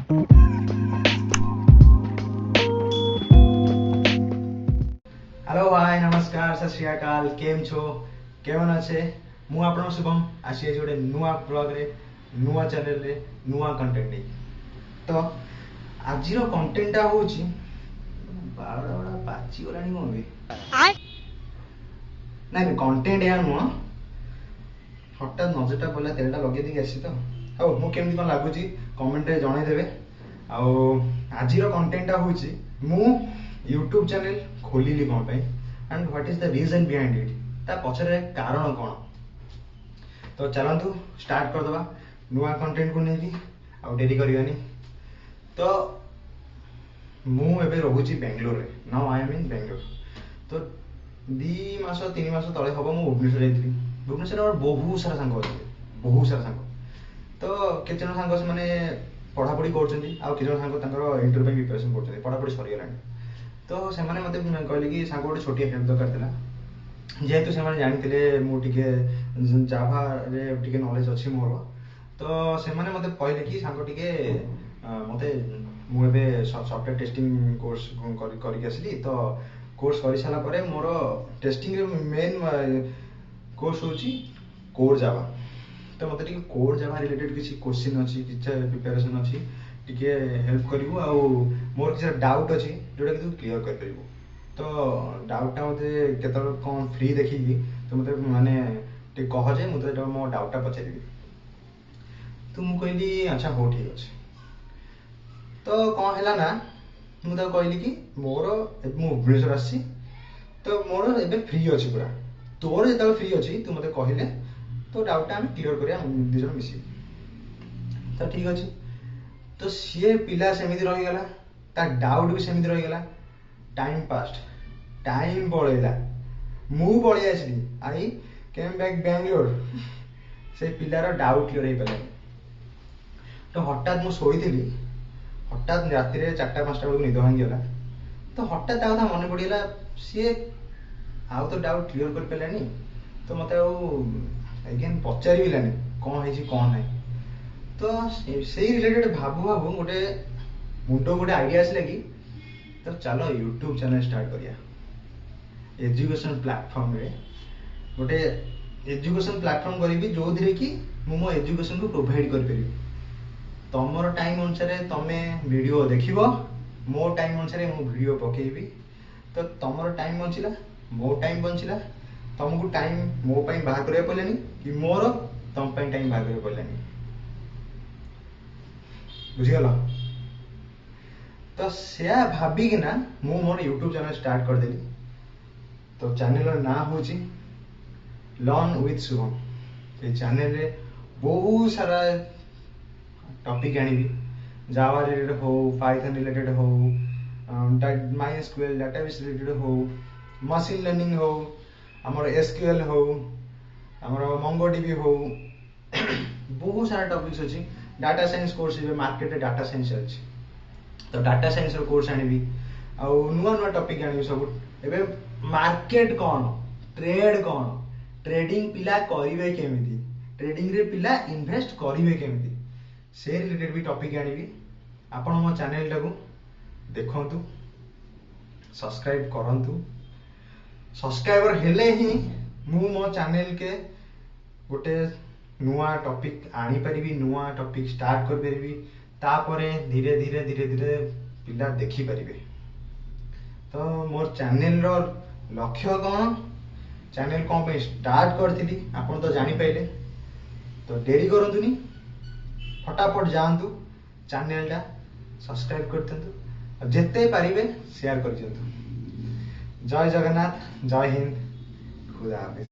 Hello hi नमस्कार सत श्री अकाल केम छो केवन अच्छे मु आपन शुभम आसी गोटे नुआ ब्लॉग रे नुआ चैनल रे नुआ कंटेंट नहीं तो आज कंटेंट होची बाड़ा बाड़ा बाची गलानी कोन बे नहीं कंटेंट या नुआ हठात नजरटा पड़ा तेलटा लगे दी आसी तो हाउ मु केमती कोन लागुची कमेंट रे जणाई देबे आउ आज कंटेंट होची मु यूट्यूब चैनल खोलिली कौन पे and what is the reason behind it ता पछरे कारण कौन तो चलतु स्टार्ट कर दबा नुआ कंटेंट को नेकी आ डेरी करिवानी तो मु एबे रहूची बेंगलोर रे नाउ आई एम इन बेंगलोर तो 2 मास 3 मास तळे हबो मु भुवनेश्वर जाईथि भुवनेश्वर और बहुत सारा संग अछि बहुत सारा संग तो केचन संग से माने पढ़ापढ़ी करछन्ती आ केचन संग तांकर इंटरव्यू पे प्रिपरेशन करछन्ती पढ़ापढ़ी सरी गेलानी तो से माने मते कहले कि सांग गोटे छोटिया हेल्प दरकार थिला जेहेतु से माने जानिथिले मु टिके जावा रे टिके नॉलेज अछि मोर तो से माने मते कहले कि सांग टिके मते मु एबे सॉफ्टवेयर टेस्टिंग कोर्स करि आसली तो कोर्स करि साला परे मोर टेस्टिंग रे मेन कोर्स होची कोर जावा तो मते टिके कोर जावा रिलेटेड किछि क्वेश्चन अछि किछि प्रिपरेशन अछि टिके हेल्प करिवो आ मोर किछि डाउट अछि जोटा कि तू क्लियर कर परिबो तो डाउटटा मते केतल कोन फ्री देखि तो मते माने टे कह जे मते तो मो डाउटटा पचारिबी तो मु कहली अच्छा हो ठीक अछि तो कोन हैला ना मु त कहली कि मोर मु भुवनेश्वर आसी तो मोर एबे फ्री अछि पूरा तोर जेता फ्री अछि तू मते कहिले तो डाउटटा हम क्लियर करिया हम दिजन मिसी तो ठीक अछि तो सी पिला सेमिति रही गला ता डाउट भी सेमिति रही गला टाइम पास्ट टाइम पळेला मु पळी आसली आई केम बैक बेंगलोर से पिलार डाउट क्लियर हे पले तो हठात मु सोईथिली हठात राति रे 4-5 बजे निद भांगी गला तो हठात ता कथा मन पड़ीला सी आउ तो डाउट क्लियर कर पेलानी तो मते अगेन पचारि बिलानी कोन हेची कोन नै तो से रिलेटेड भाबू भाबू गोटे मुंडो गोटे आइडिया आसला कि तो चलो यूट्यूब चैनल स्टार्ट करिया एजुकेशन प्लेटफॉर्म रे गोटे एजुकेशन प्लेटफॉर्म करी जो धीरे कि मो एजुकेशन को प्रोवाइड कर परिबी तमर टाइम अनुसार तमे वीडियो देखिबो मो टाइम अनुसार मो वीडियो पकेबी तो तमर टाइम बंचिला मो टाइम बंचिला तुमको टाइम मो पई बाहा करे पड़लेनी कि मोर तम पई टाइम बाहा करे पड़लेनी बुझीगल तो से भाभी ना मु मोर यूट्यूब चैनल स्टार्ट कर देली तो चैनल ना होची लर्न विथ शुभम ये चैनल रे बहुत सारा टॉपिक आनिबी जावा रिलेटेड हो पाइथन रिलेटेड हो माइस्क्यूएल डेटाबेस रिलेटेड हो मशीन लर्निंग हो हमर एसक्यूएल हो हमर मंगोडीबी हो बहुत सारा टॉपिक्स अछि डाटा साइंस कोर्स इबे मार्केट रे डाटा साइंस अछि तो डाटा साइंस रो कोर्स आनिबी आ नुआ नुआ टॉपिक आनिबी सब एबे मार्केट कोन ट्रेड कोन ट्रेडिंग पिला करिवे केमिति ट्रेडिंग रे पिला इन्वेस्ट करिवे केमिति से रिलेटेड भी टॉपिक आनिबी आपण मो चैनल टाको देखंतु सब्सक्राइब करंतु सब्सक्राइबर हेले ही मु मो चैनल के गोटे नुआ टॉपिक आनी परिबी नुआ टॉपिक स्टार्ट कर परिबी तापरे धीरे धीरे धीरे धीरे पिला देखि परिबे तो मोर चैनल रो लक्ष्य कोन चैनल कोन पे स्टार्ट करथिली आपण तो जानि पाइले तो देरी करंतुनी फटाफट जानतु चैनल टा सब्सक्राइब करतंतु जेते पारिबे शेयर कर दियंतु जय जगन्नाथ जय हिंद खुदा हाफिज।